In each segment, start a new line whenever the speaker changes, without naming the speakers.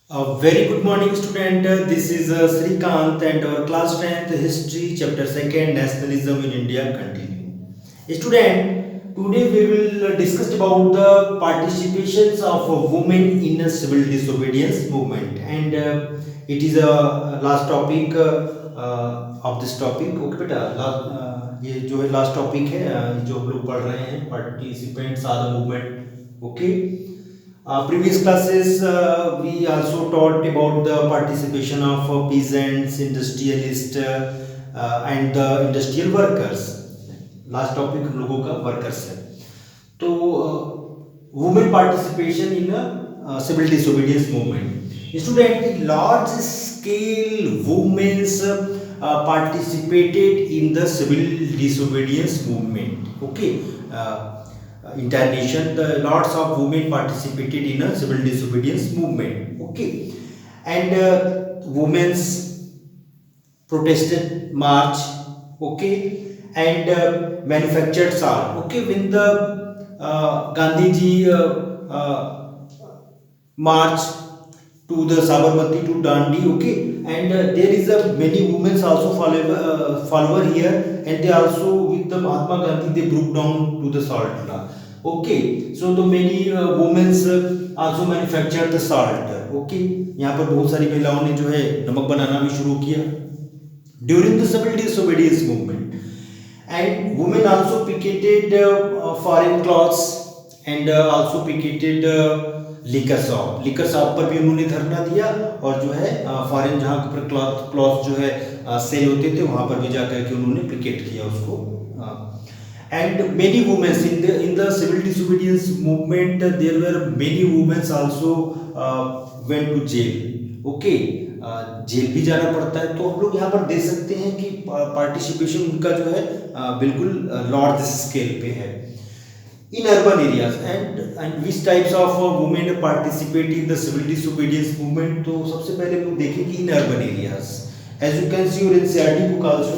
A very good morning, student. This is Srikant, and our class 10th History, Chapter 2nd, Nationalism in India continue. Student, today we will discuss about the participations of women in a civil disobedience movement, and it is a last topic of this topic. Okay, बेटा, ये जो है last topic है, जो हम लोग पढ़ रहे हैं participants are the movement. Okay. Previous classes, we also taught about the participation of peasants, industrialists, and the industrial workers. Last topic हम लोगों का workers है. तो women participation in a civil disobedience movement. Student, large scale women's participated in the civil disobedience movement. Okay. Entire nation, the lots of women participated in a civil disobedience movement. Okay. And women's protested march. Okay. And manufactured salt. Okay. When the Gandhi ji march to the Sabarmati to Dandi. Okay. And there is a many women also follower here, and they also with the Mahatma Gandhi they broke down to the salt law. Okay, so the many women also manufactured the salt. Okay, यहाँ पर बहुत सारी महिलाओं ने जो है नमक बनाना भी शुरू किया during the civil disobedience movement. And women also picketed foreign cloths and also picketed liquor shop पर भी उन्होंने धरना दिया, और जो है फॉरेन जहाँ पर क्लॉथ जो है सेल होते थे वहाँ पर भी जाकर के उन्होंने पिकेट किया उसको. And many women in the civil disobedience movement, there were many women also went to jail. Okay, jail भी जाना पड़ता है. तो हम लोग यहाँ पर देख सकते हैं कि पार्टिसिपेशन उनका जो है बिल्कुल लार्ज स्केल पे है. In urban areas, and which types of women participate in the civil disobedience movement. तो सबसे पहले हम लोग देखेंगे in urban areas. As you can see your NCERT book also,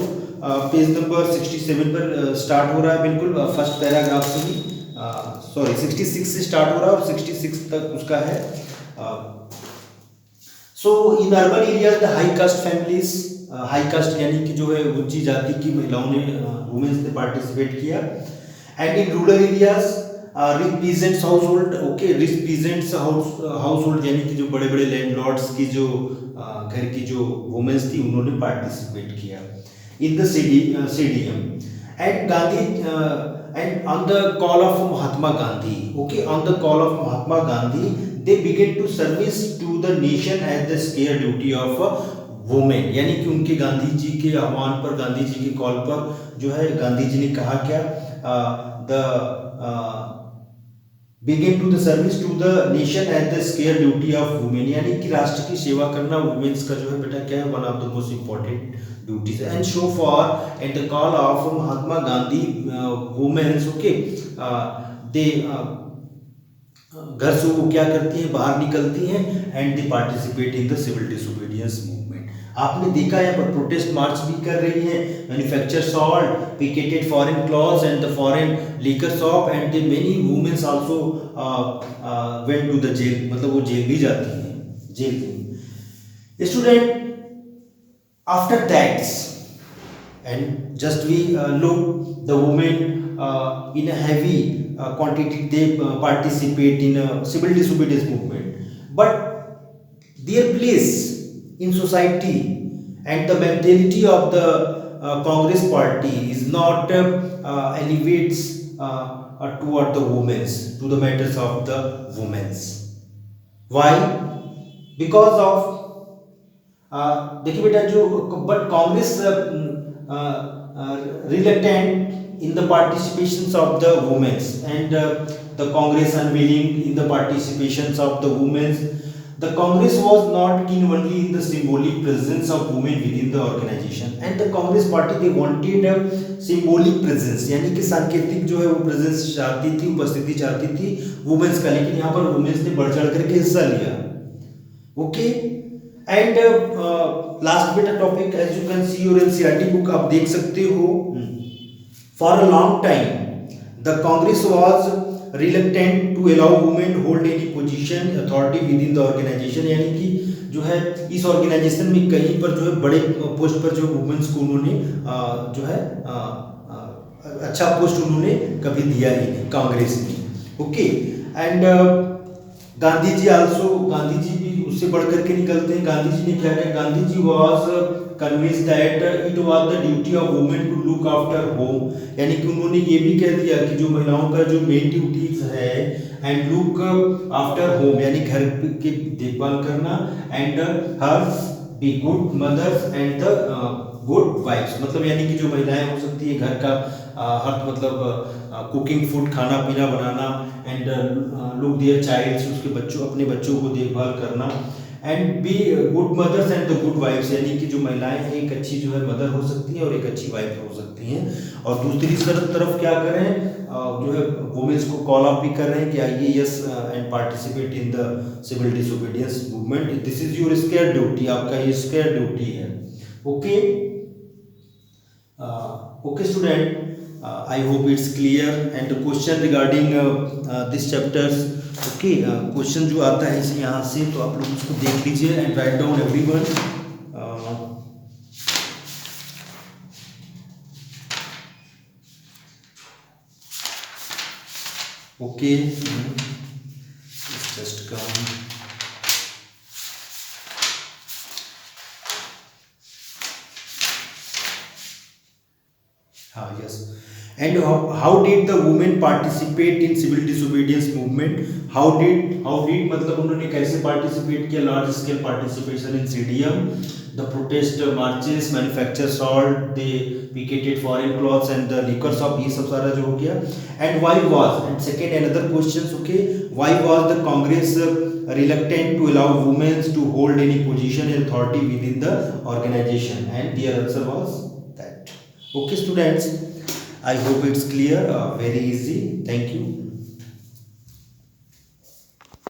page number 67 पर स्टार्ट हो रहा है, बिल्कुल फर्स्ट पैराग्राफ से ही, सॉरी 66 से स्टार्ट हो रहा है और 66 तक उसका है. So in urban areas the high caste families, high caste यानी कि जो है ऊंची जाति की महिलाओं ने वुमेन्स ने पार्टिसिपेट किया. And in rural areas rich peasants house hold. Okay, rich peasants house hold यानी कि जो बड़े बड़े लैंडलॉर्ड्स की जो घर की जो वुमेन्स थी उन्होंने पार्टिसिपेट किया in the CDM. And Gandhi and on the call of Mahatma Gandhi. Okay, on the call of Mahatma Gandhi, they began to service to the nation as the scare duty of women. यानी कि उनके गांधी जी के आह्वान पर, गांधी जी के call पर जो है गांधी जी ने कहा क्या, the begin to the service to the nation as the scare duty of women. यानी कि राष्ट्र की सेवा करना वुमेन्स का जो है बेटा क्या है, one of the most important duties. And so far at the call of Mahatma Gandhi, women, okay, they घर से वो क्या करती हैं, बाहर निकलती हैं, and they participate in the civil disobedience movement. आपने देखा यहाँ पर प्रोटेस्ट मार्च भी कर रही हैं, manufacture salt, picketed foreign clothes and the foreign liquor shop, and the many womens also went to the jail. मतलब वो जेल भी जाती हैं, जेल भी. Student, after that, and just we look the women in a heavy quantity, they participate in a civil disobedience movement, but their place in society and the mentality of the Congress party is not elevates toward the women's, to the matters of the women's. Why? Because of देखिए बेटा, जो but Congress reluctant in the participations of the women, and the Congress unwilling in the participations of the women. The Congress was not keen only in the symbolic presence of women within the organization, and the Congress party they wanted a symbolic presence, यानी कि सांकेतिक जो है वो presence चाहती थी, उपस्थिति चाहती थी वुमेन्स का, लेकिन यहाँ पर वुमेन्स ने बढ़ चढ़ करके हिस्सा लिया. ओके. एंड लास्ट बेटा topic, as you can see your NCERT book, आप देख सकते हो, for a long time the Congress was reluctant to allow women hold any position position authority within the organisation, यानी कि जो है इस ऑर्गेनाइजेशन में कहीं पर जो है बड़े पोस्ट पर जो वुमेन्स को उन्होंने जो है अच्छा पोस्ट उन्होंने कभी दिया ही नहीं कांग्रेस में। Okay, and Gandhi ji also, Gandhi ji भी उससे बढ़ करके निकलते हैं। गांधी जी ने क्या किया, Gandhi ji was convinced that it was the duty of women to look after home, यानी कि उन्होंने ये भी कह दिया कि जो महिलाओं का जो मेन ड्यूटीज है एंड लुक आफ्टर होम, यानी घर की देखभाल करना, and her be good mothers and the good wifes, मतलब यानी कि जो महिलाएं हो सकती है घर का हर मतलब कुकिंग फूड, खाना पीना बनाना, एंड लुक देयर चाइल्ड्स, उसके बच्चों, अपने बच्चों को देखभाल करना, and be good mothers and the good wifes, यानी कि जो महिलाएं एक अच्छी जो है मदर हो सकती हैं और एक अच्छी वाइफ हो सकती हैं। और दूसरी तरफ क्या करें, जो है वुमेन्स को कॉल अप भी कर रहे हैं कि आइए yes and participate in the civil disobedience movement, this is your sacred duty, आपका ये स्केयर ड्यूटी है। Okay okay student, I hope it's clear, and the question regarding this chapters, okay, question जो आता है इसे यहाँ से तो आप लोग उसको देख लीजिए and write down everyone. Okay, just come, हाँ yes, and how did the women participate in civil disobedience movement? How did मतलब उन्होंने कैसे participate किया, large scale participation in CDM, the protest marches, manufacture salt, they picketed foreign clothes and the liquor shop, ये सब सारा जो हो गया। and why was, and second another questions, okay, why was the Congress reluctant to allow women to hold any position and authority within the organization, and their answer was that। Okay students, I hope it's clear, very easy, thank you।